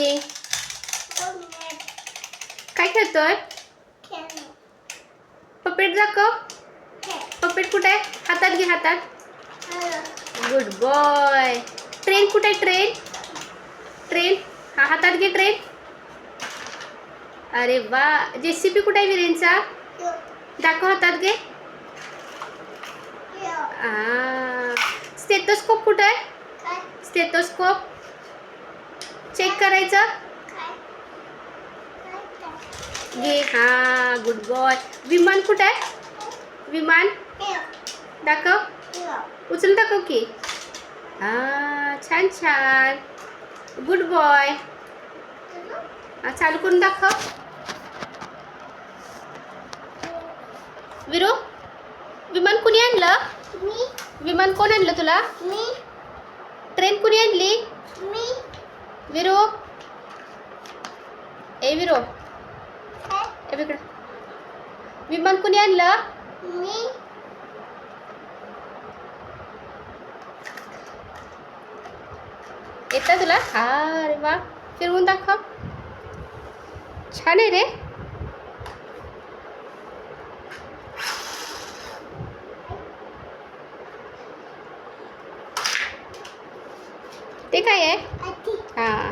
Morning. काय खेळतोय? Puppet दाखव. पपेट कुठे आहे? हातात घे, हातात. Good boy. ट्रेन कुठे आहे? ट्रेन ट्रेन हा, हातात घे ट्रेन. अरे वा. जेसीबी कुठे आहे विरेनचा? दाखव, हातात घे. स्टेथोस्कोप कुठे आहे? स्टेथोस्कोप चेक करायचं. घे. हा, गुड बॉय. विमान कुठे आहे? विमान दाखव. उचलून दाखव की. हा, छान छान. Good boy. चालू करून दाखव. विरू, विमान कुणी आणलं? विमान कोण आणलं तुला? ट्रेन कुणी आणली? विरू, ए विरू, ए इकडं. विमान कुणी आणलं? येतं तुला? हा, अरे वा. फिरवून दाखव. छान आहे रे. ते काय आहे? हा.